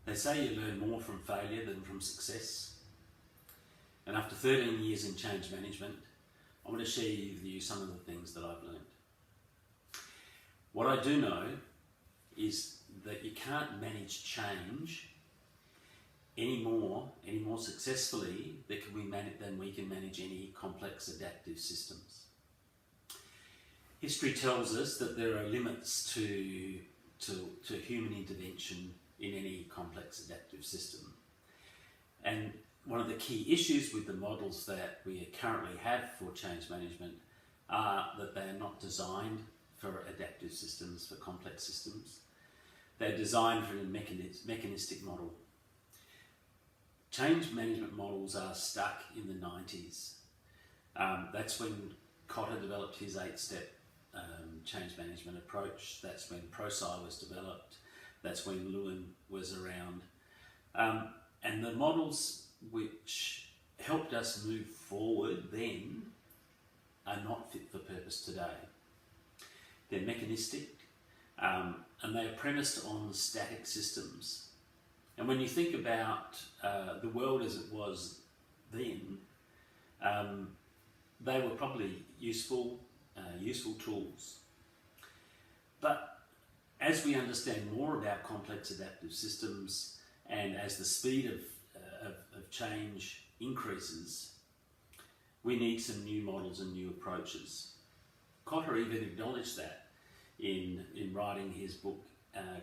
They say you learn more from failure than from success. And after 13 years in change management, I want to share with you some of the things that I've learned. What I do know is that you can't manage change any more successfully than we can manage any complex adaptive systems. History tells us that there are limits to human intervention in any complex adaptive system. And one of the key issues with the models that we currently have for change management are that they are not designed for adaptive systems, for complex systems. They're designed for a mechanistic model. Change management models are stuck in the 90s. That's when Cotter developed his 8-step change management approach. That's when ProSci was developed. That's when Lewin was around. And the models which helped us move forward then are not fit for purpose today. They're mechanistic, and they are premised on static systems. And when you think about the world as it was then, they were probably useful tools. But as we understand more about complex adaptive systems, and as the speed of change increases, we need some new models and new approaches. Cotter even acknowledged that in writing his book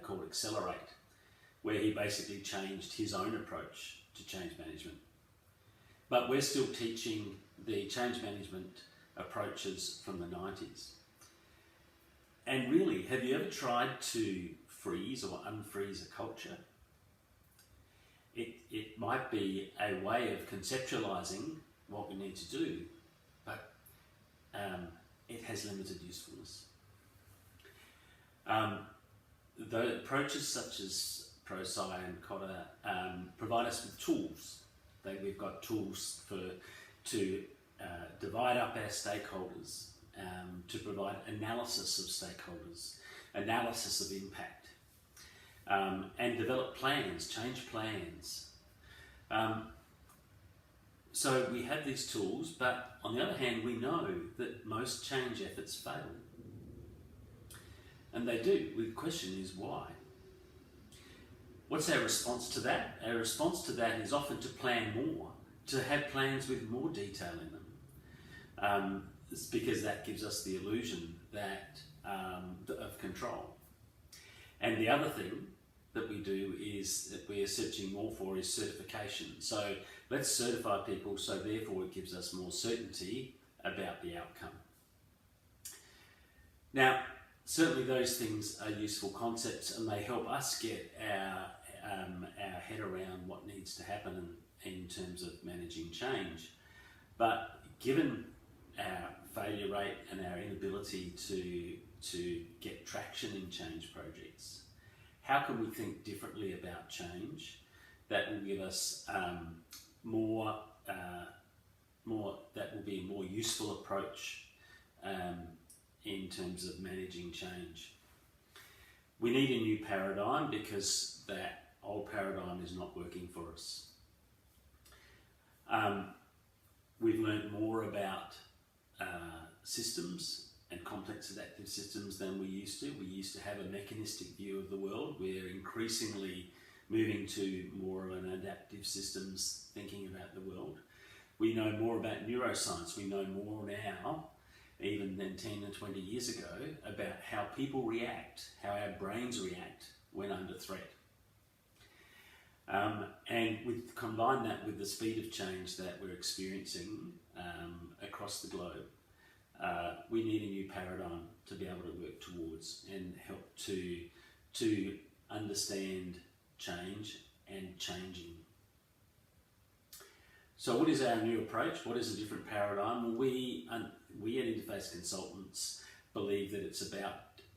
called Accelerate, where he basically changed his own approach to change management. But we're still teaching the change management approaches from the 90s. And really, have you ever tried to freeze or unfreeze a culture? It might be a way of conceptualizing what we need to do, but it has limited usefulness. The approaches such as ProSci and Cotter provide us with tools. We've got tools to divide up our stakeholders, to provide analysis of stakeholders, analysis of impact, and develop plans, change plans. So we have these tools, but on the other hand, we know that most change efforts fail. And they do. The question is why? What's our response to that? Our response to that is often to plan more, to have plans with more detail in them. It's because that gives us the illusion of control. And the other thing that we do is that we are searching more for is certification. So let's certify people, so therefore it gives us more certainty about the outcome. Now, certainly those things are useful concepts, and they help us get our head around what needs to happen in terms of managing change. But given our failure rate and our inability to get traction in change projects, how can we think differently about change that will give us that will be a more useful approach in terms of managing change? We need a new paradigm because that old paradigm is not working for us. We've learned more about systems and complex adaptive systems than we used to. We used to have a mechanistic view of the world. We're increasingly moving to more of an adaptive systems thinking about the world. We know more about neuroscience. We know more now, even than 10 and 20 years ago, about how people react, how our brains react when under threat. And we combine that with the speed of change that we're experiencing across the globe. We need a new paradigm to be able to work towards and help to understand change and changing. So what is our new approach? What is a different paradigm? Well, we at Interface Consultants believe that it's about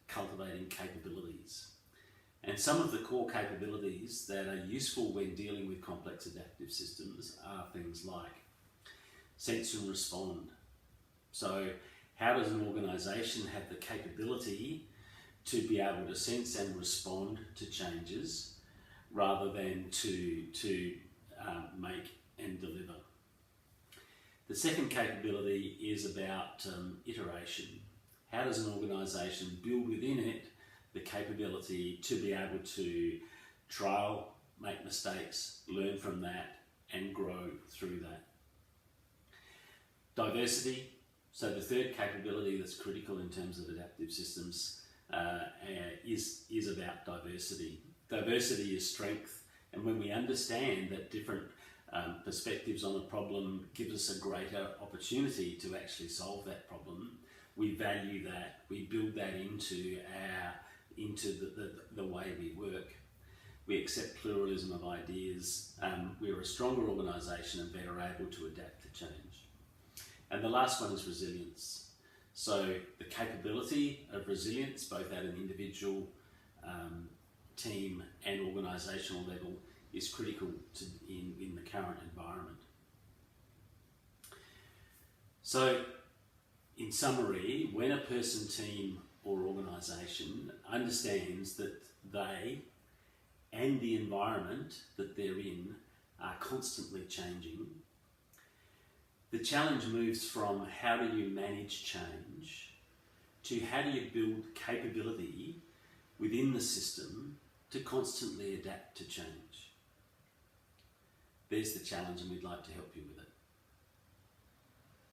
cultivating capabilities. And some of the core capabilities that are useful when dealing with complex adaptive systems are things like sense and respond. So how does an organisation have the capability to be able to sense and respond to changes rather than to make and deliver. The second capability is about iteration. How does an organisation build within it the capability to be able to trial, make mistakes, learn from that, and grow through that? Diversity. So the third capability that's critical in terms of adaptive systems is about diversity. Diversity is strength, and when we understand that different perspectives on a problem gives us a greater opportunity to actually solve that problem, we value that, we build that into the way we work. We accept pluralism of ideas. We're a stronger organisation and better able to adapt to change. And the last one is resilience. So the capability of resilience, both at an individual, team and organisational level, is critical in the current environment. So in summary, when a person, team or organisation understands that they and the environment that they're in are constantly changing, the challenge moves from how do you manage change to how do you build capability within the system to constantly adapt to change. There's the challenge, and we'd like to help you with it.